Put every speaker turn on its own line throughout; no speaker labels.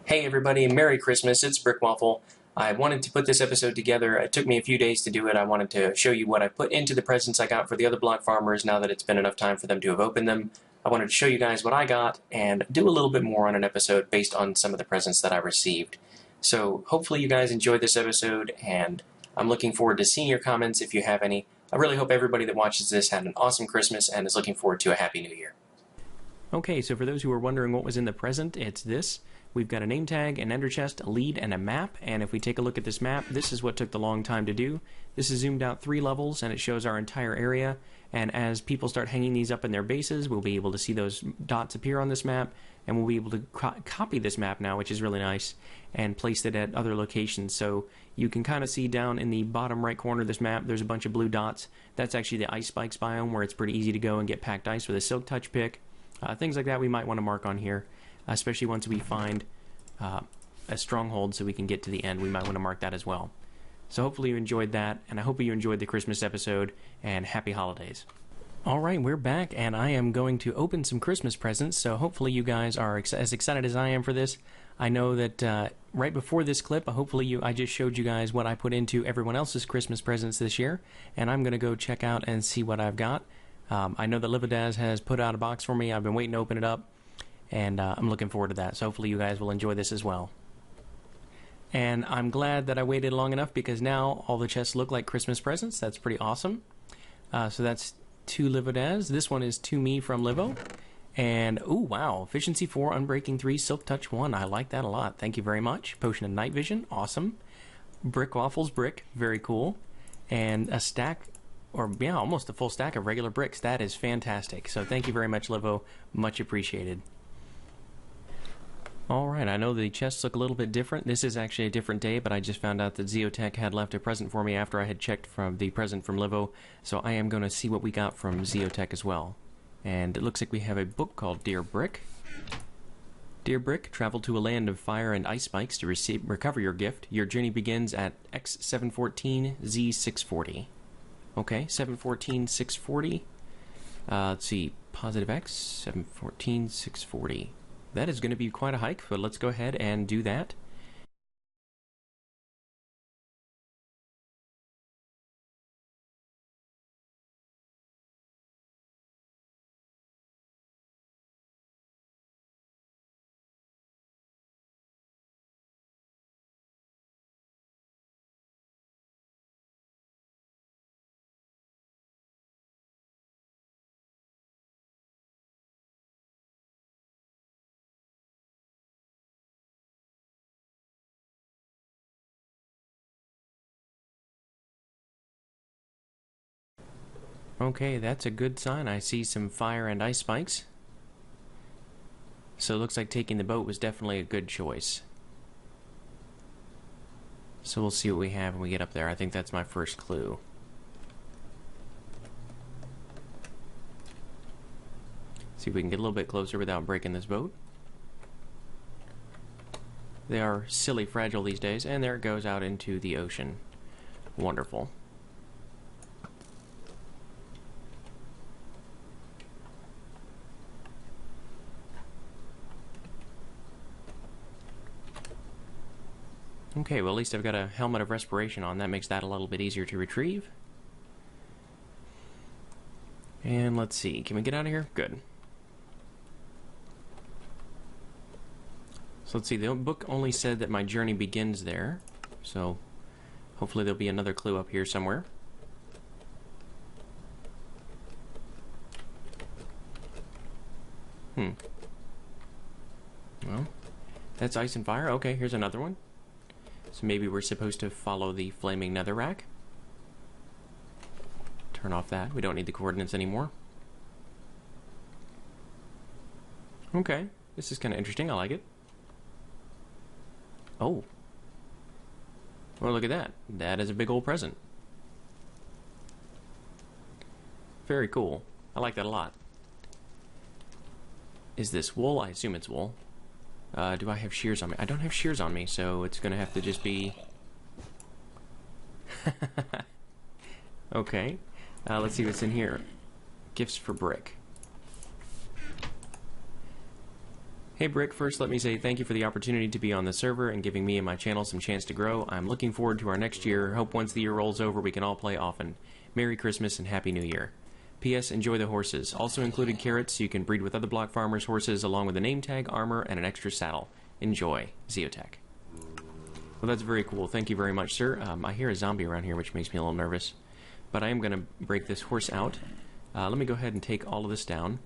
Hey everybody, Merry Christmas, it's Brick Waffle. I wanted to put this episode together. It took me a few days to do it. I wanted to show you what I put into the presents I got for the other block farmers now that it's been enough time for them to have opened them. I wanted to show you guys what I got and do a little bit more on an episode based on some of the presents that I received. So hopefully you guys enjoyed this episode, and I'm looking forward to seeing your comments if you have any. I really hope everybody that watches this had an awesome Christmas and is looking forward to a Happy New Year. Okay, so for those who are wondering what was in the present, it's this. We've got a name tag, an ender chest, a lead, and a map, and if we take a look at this map, this is what took the long time to do. This is zoomed out 3 levels, and it shows our entire area, and as people start hanging these up in their bases, we'll be able to see those dots appear on this map, and we'll be able to copy this map now, which is really nice, and place it at other locations. So you can kind of see down in the bottom right corner of this map, there's a bunch of blue dots. That's actually the ice spikes biome, where it's pretty easy to go and get packed ice with a silk touch pick. Things like that we might want to mark on here, especially once we find a stronghold so we can get to the end. We might want to mark that as well. So hopefully you enjoyed that, and I hope you enjoyed the Christmas episode, and happy holidays. Alright, we're back, and I am going to open some Christmas presents, so hopefully you guys are as excited as I am for this. I know that right before this clip, I just showed you guys what I put into everyone else's Christmas presents this year, and I'm going to go check out and see what I've got. I know that Lividaz has put out a box for me. I've been waiting to open it up, and I'm looking forward to that. So hopefully you guys will enjoy this as well. And I'm glad that I waited long enough, because now all the chests look like Christmas presents. That's pretty awesome. So that's to Lividaz. This one is to me from Livo. And, ooh, wow. Efficiency 4, Unbreaking 3, Silk Touch 1. I like that a lot. Thank you very much. Potion of Night Vision. Awesome. Brick Waffles Brick. Very cool. And a stack, or yeah, almost a full stack of regular bricks. That is fantastic. So thank you very much, Livo. Much appreciated. Alright, I know the chests look a little bit different. This is actually a different day, but I just found out that Zotech had left a present for me after I had checked from the present from Livo, so I am going to see what we got from Zotech as well. And it looks like we have a book called Dear Brick. Dear Brick, travel to a land of fire and ice spikes to recover your gift. Your journey begins at X714 Z640. Okay, 714 640. Let's see, positive X, 714 640. That is going to be quite a hike, but let's go ahead and do that. Okay, that's a good sign. I see some fire and ice spikes. So it looks like taking the boat was definitely a good choice. So we'll see what we have when we get up there. I think that's my first clue. See if we can get a little bit closer without breaking this boat. They are silly fragile these days, and there it goes out into the ocean. Wonderful. Okay, well at least I've got a helmet of respiration on. That makes that a little bit easier to retrieve. And let's see, can we get out of here? Good. So let's see, the book only said that my journey begins there. So hopefully there'll be another clue up here somewhere. Well, that's ice and fire. Okay, here's another one. So maybe we're supposed to follow the flaming netherrack. Turn off that. We don't need the coordinates anymore. Okay, this is kind of interesting. I like it. Oh. Well, look at that. That is a big old present. Very cool. I like that a lot. Is this wool? I assume it's wool. Do I have shears on me? I don't have shears on me, so it's gonna have to just be... Okay. Let's see what's in here. Gifts for brick. Hey Brick, first let me say thank you for the opportunity to be on the server and giving me and my channel some chance to grow. I'm looking forward to our next year. Hope once the year rolls over we can all play often. Merry Christmas and Happy New Year. P.S. Enjoy the horses. Also included carrots so you can breed with other block farmers' horses along with a name tag, armor, and an extra saddle. Enjoy. Zotech. Well, that's very cool. Thank you very much, sir. I hear a zombie around here, which makes me a little nervous. But I am going to break this horse out. Let me go ahead and take all of this down.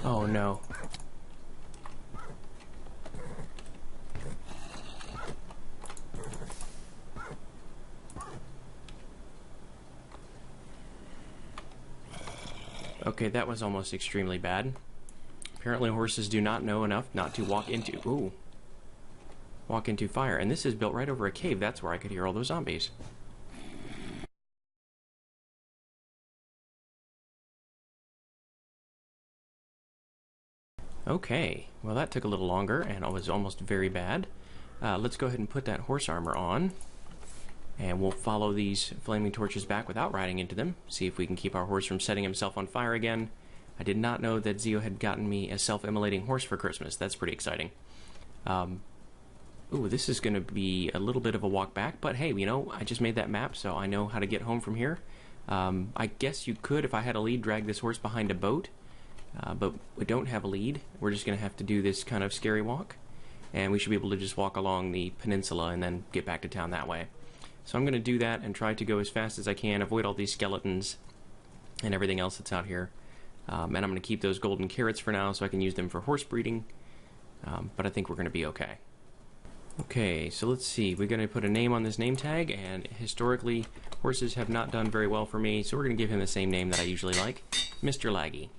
Oh no. Okay, that was almost extremely bad. Apparently horses do not know enough not to walk into fire. And this is built right over a cave. That's where I could hear all those zombies. Okay, well that took a little longer and it was almost very bad. Let's go ahead and put that horse armor on. And we'll follow these flaming torches back without riding into them. See if we can keep our horse from setting himself on fire again. I did not know that Zio had gotten me a self-immolating horse for Christmas. That's pretty exciting. Ooh, this is going to be a little bit of a walk back. But hey, you know, I just made that map, so I know how to get home from here. I guess you could, if I had a lead, drag this horse behind a boat. But we don't have a lead. We're just going to have to do this kind of scary walk. And we should be able to just walk along the peninsula and then get back to town that way. So I'm going to do that and try to go as fast as I can, avoid all these skeletons and everything else that's out here. And I'm going to keep those golden carrots for now so I can use them for horse breeding. But I think we're going to be okay. Okay, so let's see. We're going to put a name on this name tag, and historically, horses have not done very well for me, so we're going to give him the same name that I usually like, Mr. Laggy.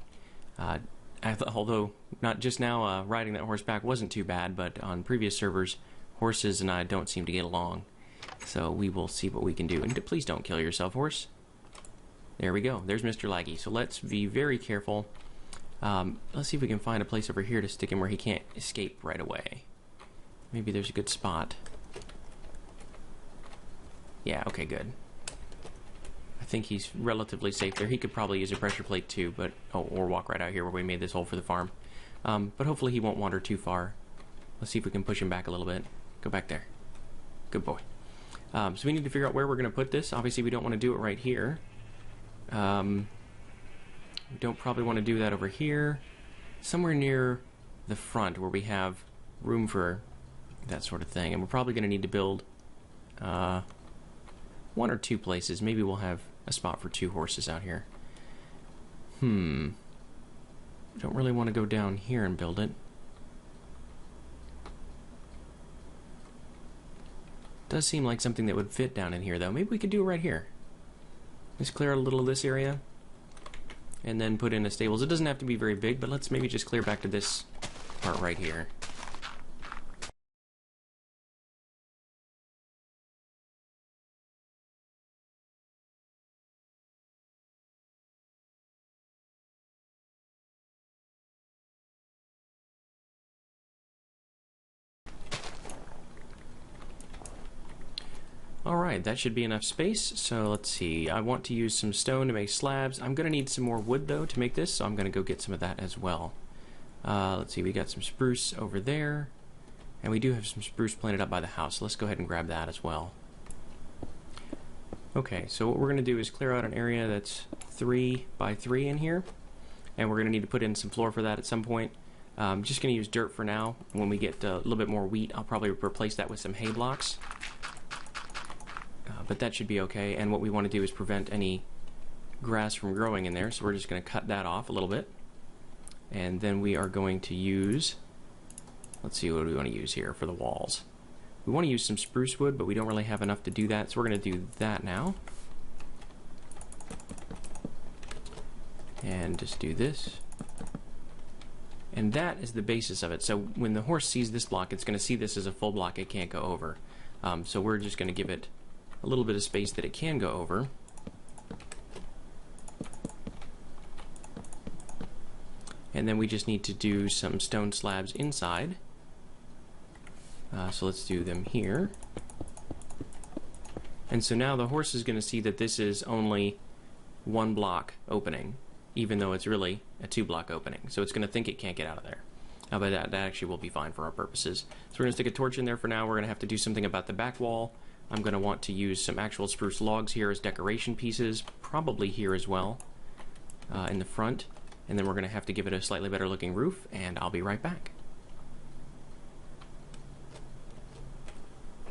Although, not just now, riding that horse back wasn't too bad, but on previous servers, horses and I don't seem to get along. So we will see what we can do. And please don't kill yourself, horse. There we go. There's Mr. Laggy. So let's be very careful. Let's see if we can find a place over here to stick him where he can't escape right away. Maybe there's a good spot. Yeah, okay, good. I think he's relatively safe there. He could probably use a pressure plate too, but or walk right out here where we made this hole for the farm. But hopefully he won't wander too far. Let's see if we can push him back a little bit. Go back there. Good boy. So we need to figure out where we're going to put this. Obviously, we don't want to do it right here. We don't probably want to do that over here. Somewhere near the front where we have room for that sort of thing. And we're probably going to need to build one or two places. Maybe we'll have a spot for 2 horses out here. Don't really want to go down here and build it. Does seem like something that would fit down in here, though. Maybe we could do it right here. Let's clear a little of this area, and then put in a stables. It doesn't have to be very big, but let's maybe just clear back to this part right here. Alright, that should be enough space, so let's see. I want to use some stone to make slabs. I'm going to need some more wood, though, to make this, so I'm going to go get some of that as well. Let's see, we got some spruce over there, and we do have some spruce planted up by the house, so let's go ahead and grab that as well. Okay, so what we're going to do is clear out an area that's 3 by 3 in here, and we're going to need to put in some floor for that at some point. I'm just going to use dirt for now. When we get a little bit more wheat, I'll probably replace that with some hay blocks. But that should be okay, and what we want to do is prevent any grass from growing in there, so we're just going to cut that off a little bit. And then we are going to use let's see what we want to use here for the walls. We want to use some spruce wood, but we don't really have enough to do that, so we're going to do that now. And just do this. And that is the basis of it. So when the horse sees this block, it's going to see this as a full block it can't go over. So we're just going to give it a little bit of space that it can go over. And then we just need to do some stone slabs inside. So let's do them here. And so now the horse is going to see that this is only one block opening, even though it's really a 2-block opening. So it's going to think it can't get out of there. But that actually will be fine for our purposes. So we're going to stick a torch in there for now. We're going to have to do something about the back wall. I'm going to want to use some actual spruce logs here as decoration pieces, probably here as well, in the front. And then we're going to have to give it a slightly better looking roof, and I'll be right back.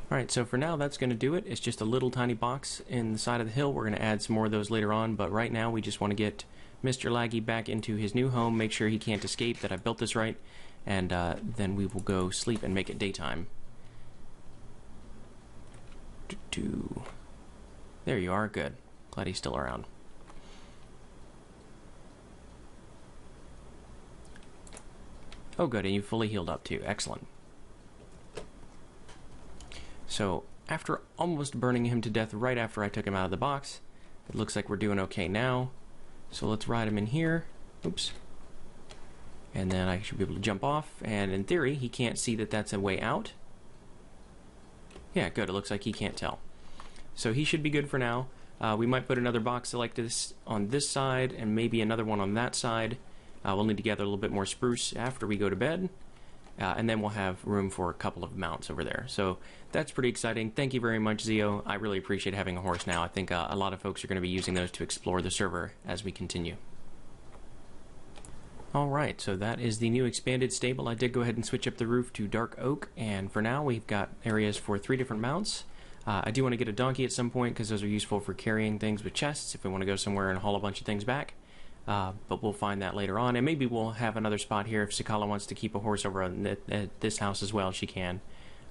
Alright, so for now that's going to do it. It's just a little tiny box in the side of the hill. We're going to add some more of those later on, but right now we just want to get Mr. Laggy back into his new home, make sure he can't escape, that I built this right, and then we will go sleep and make it daytime. There you are, good. Glad he's still around. Oh good, and you fully healed up too, excellent. So, after almost burning him to death right after I took him out of the box, it looks like we're doing okay now. So let's ride him in here. Oops. And then I should be able to jump off, and in theory, he can't see that that's a way out. Yeah, good, it looks like he can't tell. So he should be good for now. We might put another box like this on this side, and maybe another one on that side. We'll need to gather a little bit more spruce after we go to bed. And then we'll have room for a couple of mounts over there. So that's pretty exciting. Thank you very much, Zio. I really appreciate having a horse now. I think a lot of folks are going to be using those to explore the server as we continue. Alright, so that is the new expanded stable. I did go ahead and switch up the roof to dark oak, and for now we've got areas for 3 different mounts. I do want to get a donkey at some point because those are useful for carrying things with chests if we want to go somewhere and haul a bunch of things back. But we'll find that later on, and maybe we'll have another spot here if Sakala wants to keep a horse over at this house as well, she can.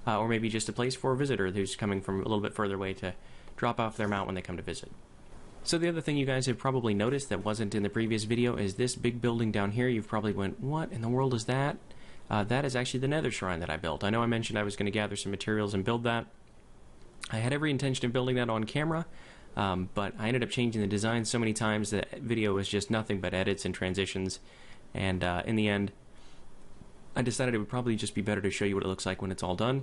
Or maybe just a place for a visitor who's coming from a little bit further away to drop off their mount when they come to visit. So the other thing you guys have probably noticed that wasn't in the previous video is this big building down here. You've probably went, what in the world is that? That is actually the nether shrine that I built. I know I mentioned I was going to gather some materials and build that. I had every intention of building that on camera. But I ended up changing the design so many times that video was just nothing but edits and transitions, and in the end I decided it would probably just be better to show you what it looks like when it's all done.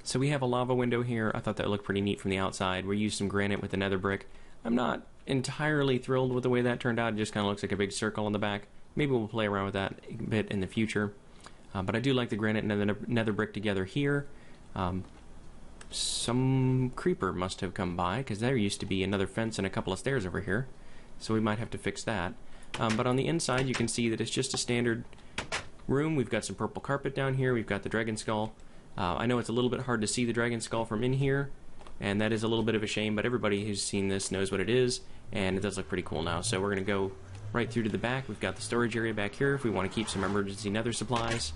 So we have a lava window here. I thought that looked pretty neat from the outside. We used some granite with the nether brick. I'm not entirely thrilled with the way that turned out. It just kind of looks like a big circle on the back. Maybe we'll play around with that a bit in the future, but I do like the granite and the nether brick together here. Some creeper must have come by, because there used to be another fence and a couple of stairs over here, so we might have to fix that. But on the inside you can see that it's just a standard room. We've got some purple carpet down here, we've got the dragon skull. I know it's a little bit hard to see the dragon skull from in here, and that is a little bit of a shame, but everybody who's seen this knows what it is, and it does look pretty cool now. So we're going to go right through to the back. We've got the storage area back here if we want to keep some emergency nether supplies,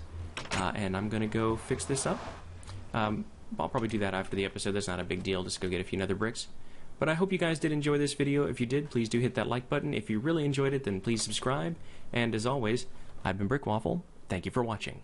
and I'm going to go fix this up. I'll probably do that after the episode. That's not a big deal, just go get a few nether bricks. But I hope you guys did enjoy this video. If you did, please do hit that like button. If you really enjoyed it, then please subscribe. And as always, I've been Brickwaffle. Thank you for watching.